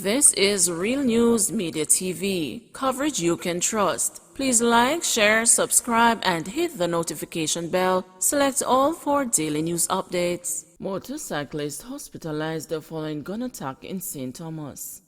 This is Real News Media TV, coverage you can trust. Please like, share, subscribe, and hit the notification bell. Select all for daily news updates. Motorcyclist hospitalized following gun attack in St. Thomas.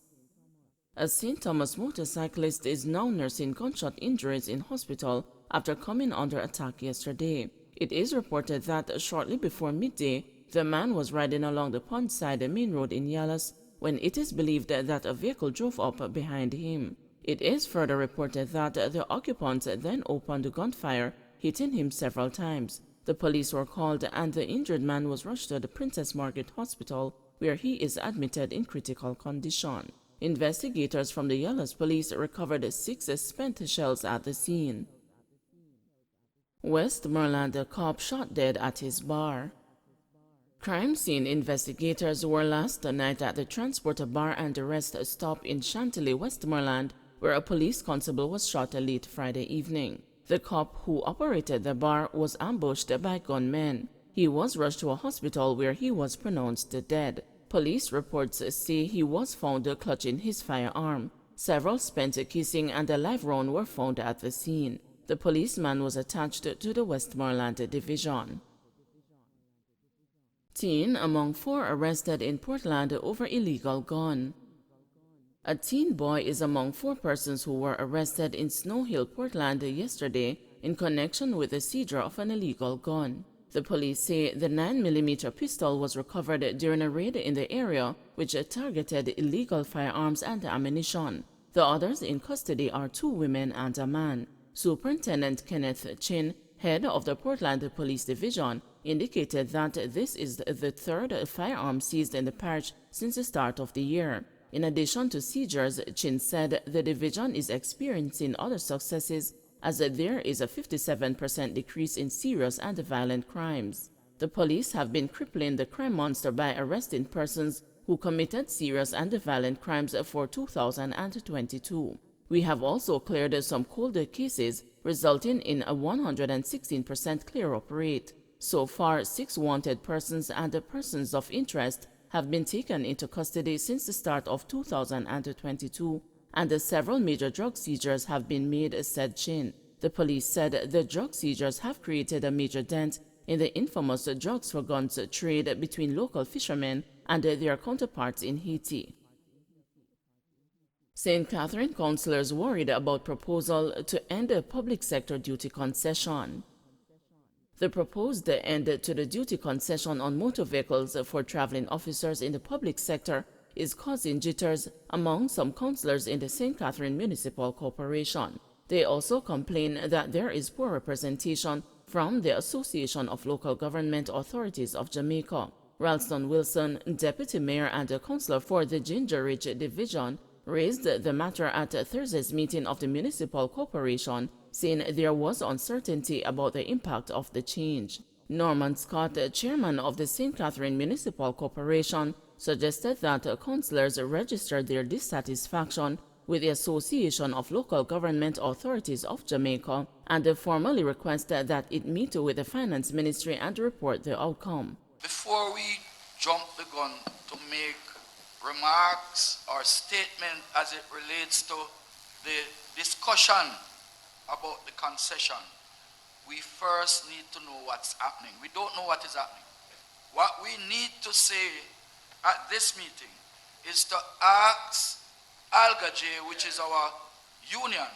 A St. Thomas motorcyclist is now nursing gunshot injuries in hospital after coming under attack yesterday. It is reported that shortly before midday, the man was riding along the Pondside main road in Yallas when it is believed that a vehicle drove up behind him. It is further reported that the occupant then opened gunfire, hitting him several times. The police were called and the injured man was rushed to the Princess Margaret Hospital, where he is admitted in critical condition. Investigators from the Yallas police recovered 6 spent shells at the scene. Westmoreland, a cop shot dead at his bar. Crime scene investigators were last night at the Transporter Bar and Rest stop in Chantilly, Westmoreland, where a police constable was shot late Friday evening. The cop who operated the bar was ambushed by gunmen. He was rushed to a hospital where he was pronounced dead. Police reports say he was found clutching his firearm. Several spent casing and a live round were found at the scene. The policeman was attached to the Westmoreland division. Teen among 4 arrested in Portland over illegal gun. A teen boy is among 4 persons who were arrested in Snow Hill, Portland yesterday in connection with the seizure of an illegal gun. The police say the 9mm pistol was recovered during a raid in the area which targeted illegal firearms and ammunition. The others in custody are 2 women and a man. Superintendent Kenneth Chin, head of the Portland Police Division, indicated that this is the 3rd firearm seized in the parish since the start of the year. In addition to seizures, Chin said the division is experiencing other successes as there is a 57% decrease in serious and violent crimes. The police have been crippling the crime monster by arresting persons who committed serious and violent crimes for 2022. We have also cleared some cold cases, resulting in a 116% clear-up rate. So far, 6 wanted persons and persons of interest have been taken into custody since the start of 2022, and several major drug seizures have been made, said Chin. The police said the drug seizures have created a major dent in the infamous drugs for guns trade between local fishermen and their counterparts in Haiti. St. Catherine councillors worried about proposal to end a public sector duty concession. The proposed end to the duty concession on motor vehicles for traveling officers in the public sector is causing jitters among some councillors in the St. Catherine Municipal Corporation. They also complain that there is poor representation from the Association of Local Government Authorities of Jamaica. Ralston Wilson, deputy mayor and a councillor for the Ginger Ridge Division, raised the matter at Thursday's meeting of the Municipal Corporation, saying there was uncertainty about the impact of the change. Norman Scott, chairman of the St. Catherine Municipal Corporation, suggested that councillors register their dissatisfaction with the Association of Local Government Authorities of Jamaica and formally request that it meet with the Finance Ministry and report the outcome. Before we jump the gun to make remarks or statement as it relates to the discussion about the concession, we first need to know what's happening. We don't know what is happening. What we need to say at this meeting is to ask Algaje, which is our union,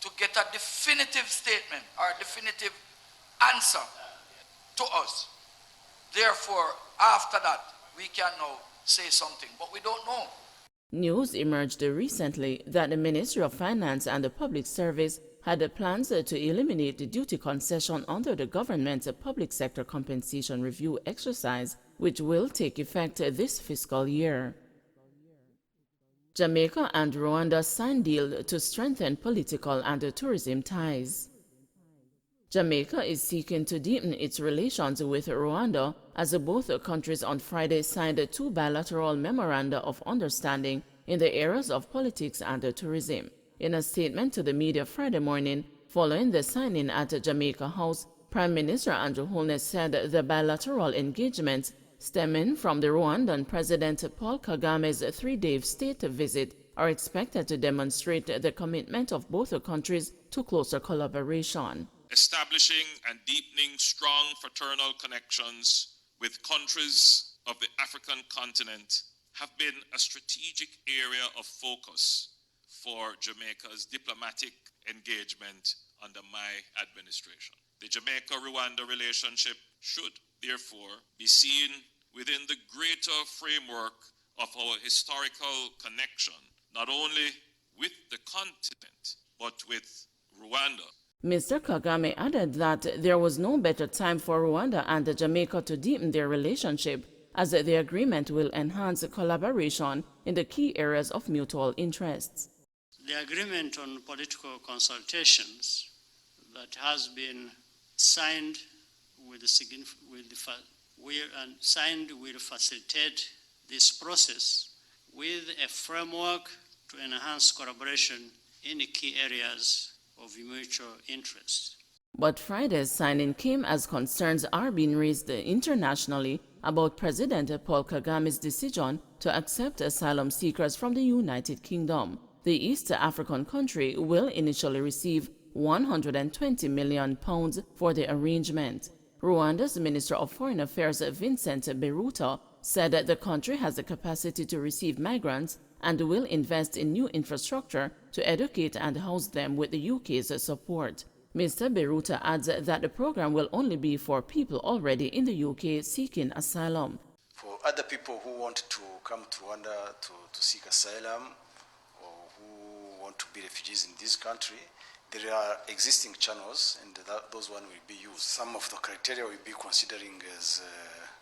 to get a definitive statement or definitive answer to us. Therefore, after that, we can now say something, but we don't know. News emerged recently that the Ministry of Finance and the Public Service had plans to eliminate the duty concession under the government's public sector compensation review exercise, which will take effect this fiscal year. Jamaica and Rwanda signed deal to strengthen political and tourism ties. Jamaica is seeking to deepen its relations with Rwanda as both countries on Friday signed 2 bilateral memoranda of understanding in the areas of politics and tourism. In a statement to the media Friday morning, following the signing at Jamaica House, Prime Minister Andrew Holness said the bilateral engagements stemming from the Rwandan President Paul Kagame's three-day state visit are expected to demonstrate the commitment of both countries to closer collaboration. Establishing and deepening strong fraternal connections with countries of the African continent have been a strategic area of focus for Jamaica's diplomatic engagement under my administration. The Jamaica-Rwanda relationship should, therefore, be seen within the greater framework of our historical connection, not only with the continent, but with Rwanda. Mr. Kagame added that there was no better time for Rwanda and Jamaica to deepen their relationship, as the agreement will enhance collaboration in the key areas of mutual interests. The agreement on political consultations that has been signed will facilitate this process with a framework to enhance collaboration in the key areas of mutual interest. But Friday's signing came as concerns are being raised internationally about President Paul Kagame's decision to accept asylum seekers from the United Kingdom. The East African country will initially receive £120 million for the arrangement. Rwanda's Minister of Foreign Affairs Vincent Biruta said that the country has the capacity to receive migrants and will invest in new infrastructure to educate and house them with the UK's support. Mr. Biruta adds that the program will only be for people already in the UK seeking asylum. For other people who want to come to Rwanda to seek asylum or who want to be refugees in this country, there are existing channels and those ones will be used. Some of the criteria we'll be considering as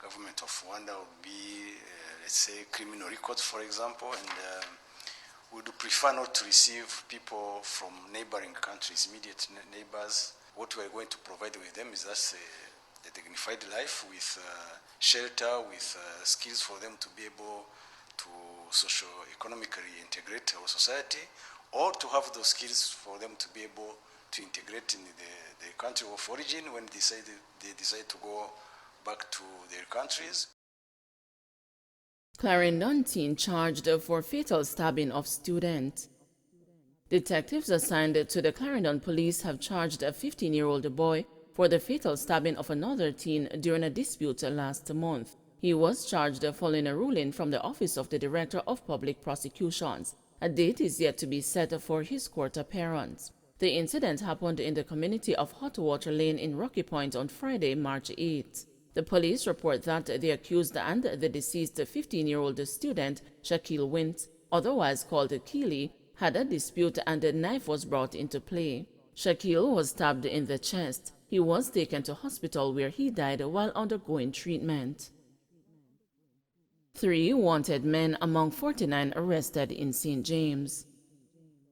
government of Rwanda will be, let's say, criminal records, for example, and we would prefer not to receive people from neighboring countries, immediate neighbors. What we're going to provide with them is just a dignified life with shelter, with skills for them to be able to socio-economically integrate our society, or to have those skills for them to be able to integrate in the country of origin when they decide to go back to their countries. Clarendon teen charged for fatal stabbing of student. Detectives assigned to the Clarendon police have charged a 15-year-old boy for the fatal stabbing of another teen during a dispute last month. He was charged following a ruling from the Office of the Director of Public Prosecutions. A date is yet to be set for his court appearance. The incident happened in the community of Hot Water Lane in Rocky Point on Friday, March 8. The police report that the accused and the deceased 15-year-old student, Shaquille Wint, otherwise called Keely, had a dispute and a knife was brought into play. Shaquille was stabbed in the chest. He was taken to hospital where he died while undergoing treatment. 3 wanted men among 49 arrested in St. James.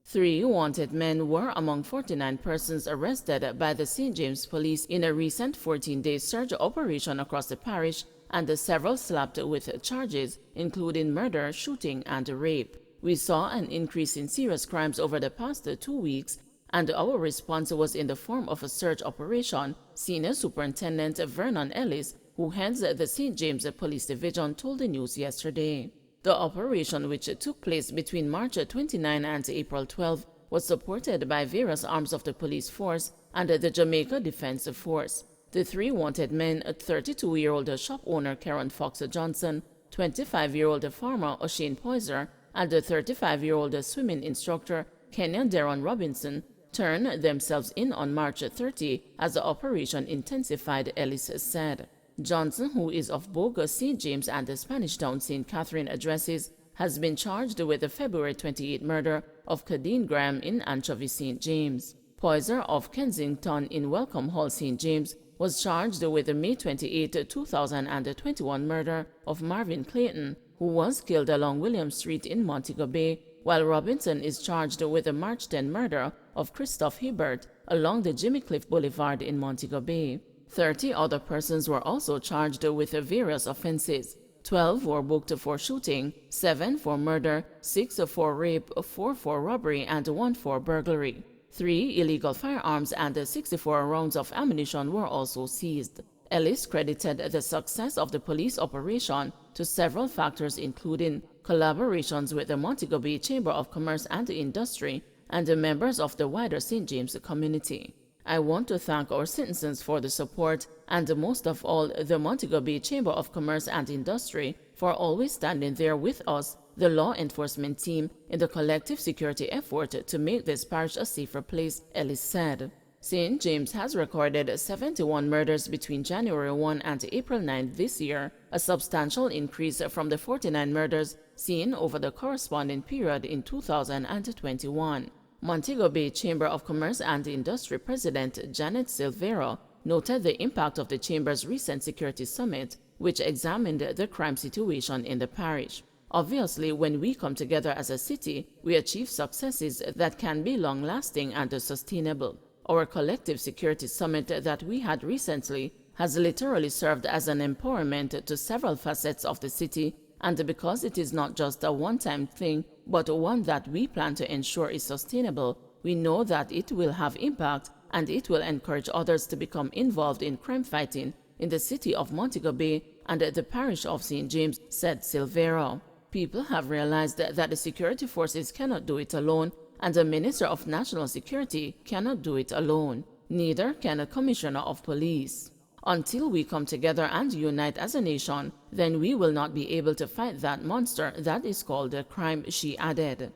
3 wanted men were among 49 persons arrested by the St. James Police in a recent 14-day search operation across the parish, and several slapped with charges, including murder, shooting, and rape. We saw an increase in serious crimes over the past 2 weeks, and our response was in the form of a search operation, Senior Superintendent Vernon Ellis, who heads the St. James Police Division, told the news yesterday. The operation, which took place between March 29 and April 12, was supported by various arms of the police force and the Jamaica Defense Force. The 3 wanted men, 32-year-old shop owner Karen Fox Johnson, 25-year-old farmer O'Shane Poyser, and the 35-year-old swimming instructor Kenya Deron Robinson, turned themselves in on March 30 as the operation intensified, Ellis said. Johnson, who is of both St. James and the Spanish Town St. Catherine addresses, has been charged with the February 28 murder of Cadine Graham in Anchovy, St. James. Poyser of Kensington in Welcome Hall, St. James, was charged with the May 28, 2021 murder of Marvin Clayton, who was killed along William Street in Montego Bay, while Robinson is charged with the March 10 murder of Christoph Hibbert along the Jimmy Cliff Boulevard in Montego Bay. 30 other persons were also charged with various offenses. 12 were booked for shooting, 7 for murder, 6 for rape, 4 for robbery, and 1 for burglary. 3 illegal firearms and 64 rounds of ammunition were also seized. Ellis credited the success of the police operation to several factors, including collaborations with the Montego Bay Chamber of Commerce and Industry and the members of the wider St. James community. I want to thank our citizens for the support and most of all the Montego Bay Chamber of Commerce and Industry for always standing there with us, the law enforcement team, in the collective security effort to make this parish a safer place, Ellis said. St. James has recorded 71 murders between January 1 and April 9 this year, a substantial increase from the 49 murders seen over the corresponding period in 2021. Montego Bay Chamber of Commerce and Industry President Janet Silvero noted the impact of the Chamber's recent security summit, which examined the crime situation in the parish. Obviously, when we come together as a city, we achieve successes that can be long-lasting and sustainable. Our collective security summit that we had recently has literally served as an empowerment to several facets of the city, and because it is not just a one-time thing, but one that we plan to ensure is sustainable, we know that it will have impact and it will encourage others to become involved in crime fighting in the city of Montego Bay and the parish of St. James, said Silvero. People have realized that the security forces cannot do it alone, and the Minister of National Security cannot do it alone. Neither can a Commissioner of Police. Until we come together and unite as a nation, then we will not be able to fight that monster that is called a crime, she added.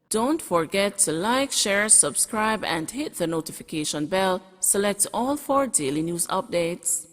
Don't forget to like, share, subscribe, and hit the notification bell. Select all for daily news updates.